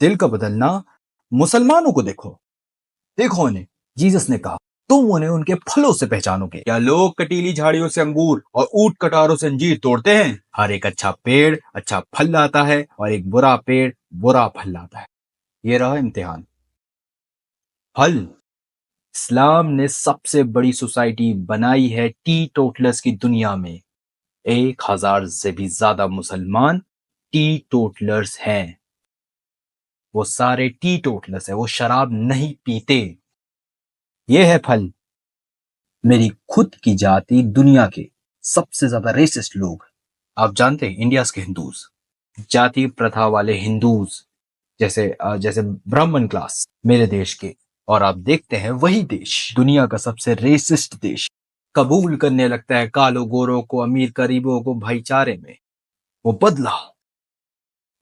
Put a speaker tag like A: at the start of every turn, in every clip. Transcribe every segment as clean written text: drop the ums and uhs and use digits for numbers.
A: दिल का बदलना, मुसलमानों को देखो, देखो उन्हें। जीसस ने कहा तुम उन्हें उनके फलों से पहचानोगे। क्या लोग कटीली झाड़ियों से अंगूर और ऊंट कटारों से अंजीर तोड़ते हैं? हर एक अच्छा पेड़ अच्छा फल लाता है और एक बुरा पेड़ बुरा फल लाता है। ये रहा इम्तिहान। फल। इस्लाम ने सबसे बड़ी सोसाइटी बनाई है टी टोटलर्स की दुनिया में। 1000 से भी ज्यादा मुसलमान टी टोटलर्स हैं। वो सारे टी टोटलर्स है, वो शराब नहीं पीते। ये है फल। मेरी खुद की जाति दुनिया के सबसे ज्यादा रेसिस्ट लोग। आप जानते हैं इंडिया के हिंदूज, जाति प्रथा वाले हिंदूज, जैसे ब्राह्मण क्लास मेरे देश के, और आप देखते हैं वही देश दुनिया का सबसे रेसिस्ट देश कबूल करने लगता है कालो गोरों को, अमीर गरीबों को भाईचारे में। वो बदला।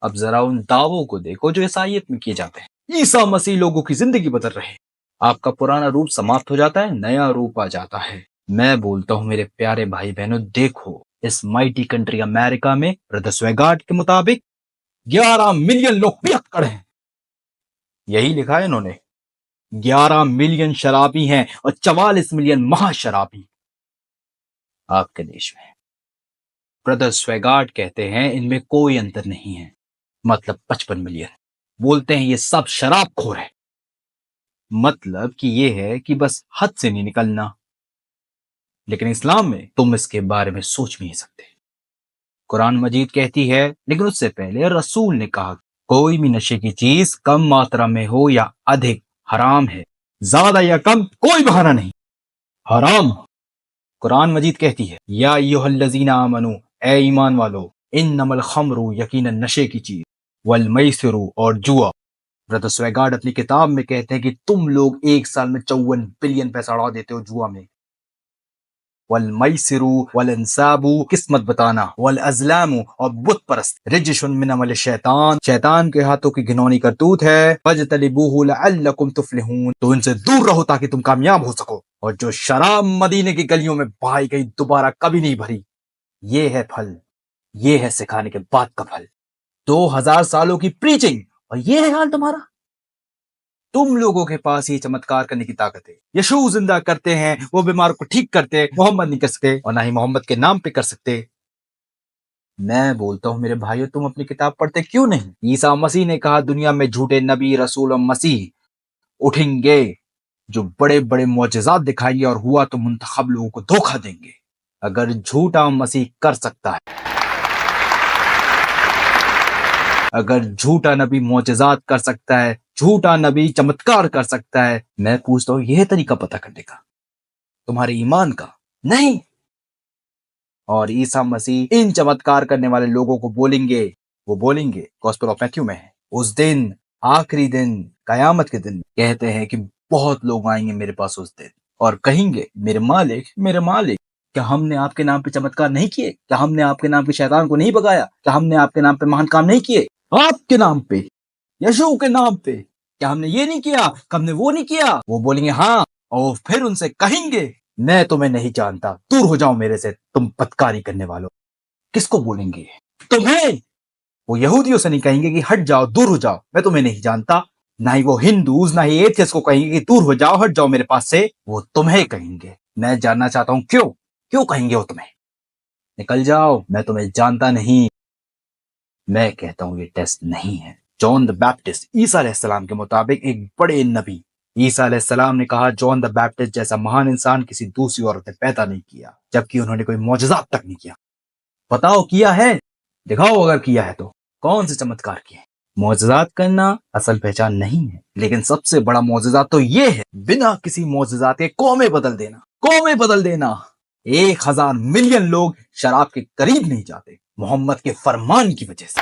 A: अब जरा उन दावों को देखो जो ईसाइयत में किए जाते हैं। ईसा मसीह लोगों की जिंदगी बदल रहे हैं। आपका पुराना रूप समाप्त हो जाता है, नया रूप आ जाता है। मैं बोलता हूं मेरे प्यारे भाई बहनों, देखो इस माइटी कंट्री अमेरिका में ब्रदर स्वेगार्ड के मुताबिक 11 मिलियन लोग पियक्कड़ हैं। यही लिखा है इन्होंने। 11 मिलियन शराबी हैं और 44 मिलियन महाशराबी आपके देश में। ब्रदर स्वेगार्ड कहते हैं इनमें कोई अंतर नहीं है, मतलब 55 मिलियन। बोलते हैं ये सब शराबखोर है। मतलब कि ये है कि बस हद से नहीं निकलना। लेकिन इस्लाम में तुम इसके बारे में सोच भी नहीं सकते। कुरान मजीद कहती है, लेकिन उससे पहले रसूल ने कहा कोई भी नशे की चीज कम मात्रा में हो या अधिक हराम है। ज्यादा या कम कोई बहाना नहीं, हराम। कुरान मजीद कहती है, या अय्युहल्लज़ीना आमनू, ए ईमान वालो, इन्नमल खम्रु, यकीनन नशे की चीज, वल मैसिरु और जुआ। ब्रदर स्वेगार्ड अपनी किताब में कहते हैं कि तुम लोग एक साल में 54 बिलियन पैसा उड़ा देते हो जुआ में। वल मैसिरु वल अंसाबु, किस्मत बताना, वल अज़लामु और बुत परस्त, रिजशुन मिन अमल शैतान, शैतान के हाथों की घिनौनी करतूत है। फजतनिबूहु लअल्लकुम तुफ्लिहून, तो इनसे दूर रहो ताकि तुम कामयाब हो सको। और जो शराब मदीने की गलियों में बहाई गई दोबारा कभी नहीं भरी। ये है फल, ये है सिखाने के बाद का फल। 2000 सालों की प्रीचिंग और ये है हाल तुम्हारा। तुम लोगों के पास ये चमत्कार करने की ताकत है। यीशु जिंदा करते हैं, वो बीमार को ठीक करते, मोहम्मद नहीं कर सकते और ना ही मोहम्मद के नाम पे कर सकते। मैं बोलता हूं मेरे भाइयों, तुम अपनी किताब पढ़ते क्यों नहीं? ईसा मसीह ने कहा दुनिया में झूठे नबी रसूल और मसीह उठेंगे जो बड़े बड़े मौजज़ात दिखाएंगे और हुआ तो मुंतखब लोगों को धोखा देंगे। अगर झूठा मसीह कर सकता है, अगर झूठा नबी मौजज़ात कर सकता है, झूठा नबी चमत्कार कर सकता है, मैं पूछता हूं यह तरीका पता करने का तुम्हारे ईमान का नहीं। और ईसा मसीह इन चमत्कार करने वाले लोगों को बोलेंगे, वो बोलेंगे गॉस्पेल ऑफ मैथ्यू में है, उस दिन, आखिरी दिन, कयामत के दिन, कहते हैं कि बहुत लोग आएंगे मेरे पास उस दिन और कहेंगे मेरे मालिक, मेरे मालिक, क्या हमने आपके नाम पे चमत्कार नहीं किए? क्या हमने आपके नाम पे शैतान को नहीं भगाया? क्या हमने आपके नाम पे महान काम नहीं किए? आपके नाम पे, यीशु के नाम पे, क्या हमने ये नहीं किया? क्या हमने वो नहीं किया? वो बोलेंगे हाँ, और फिर उनसे कहेंगे मैं तुम्हें नहीं जानता, दूर हो जाओ मेरे से, तुम बदकारी करने वालों। किसको बोलेंगे? तुम्हें। वो यहूदियों से नहीं कहेंगे कि हट जाओ, दूर हो जाओ, मैं तुम्हें नहीं जानता। ना ही वो हिंदूज, ना ही एथियस्ट को कहेंगे कि दूर हो जाओ, हट जाओ मेरे पास से। वो तुम्हें कहेंगे। मैं जानना चाहता हूं क्यों? क्यों कहेंगे वो तुम्हें? निकल जाओ, मैं तुम्हें जानता नहीं। मैं कहता हूं ये टेस्ट नहीं है। जॉन द बैप्टिस्ट ईसा अलैहिस्सलाम के मुताबिक एक बड़े नबी। ईसा अलैहिस्सलाम ने कहा जॉन द बैप्टिस्ट जैसा महान इंसान किसी दूसरी औरत ने पैदा नहीं किया, जबकि उन्होंने कोई मौजज़ात तक नहीं किया। बताओ किया है? दिखाओ अगर किया है तो। कौन से चमत्कार किए? मौजज़ात करना असल पहचान नहीं है, लेकिन सबसे बड़ा मौजज़ात तो ये है बिना किसी मौजज़ात के कौमें बदल देना। कौमें बदल देना। 1000 मिलियन लोग शराब के करीब नहीं जाते मोहम्मद के फरमान की वजह से।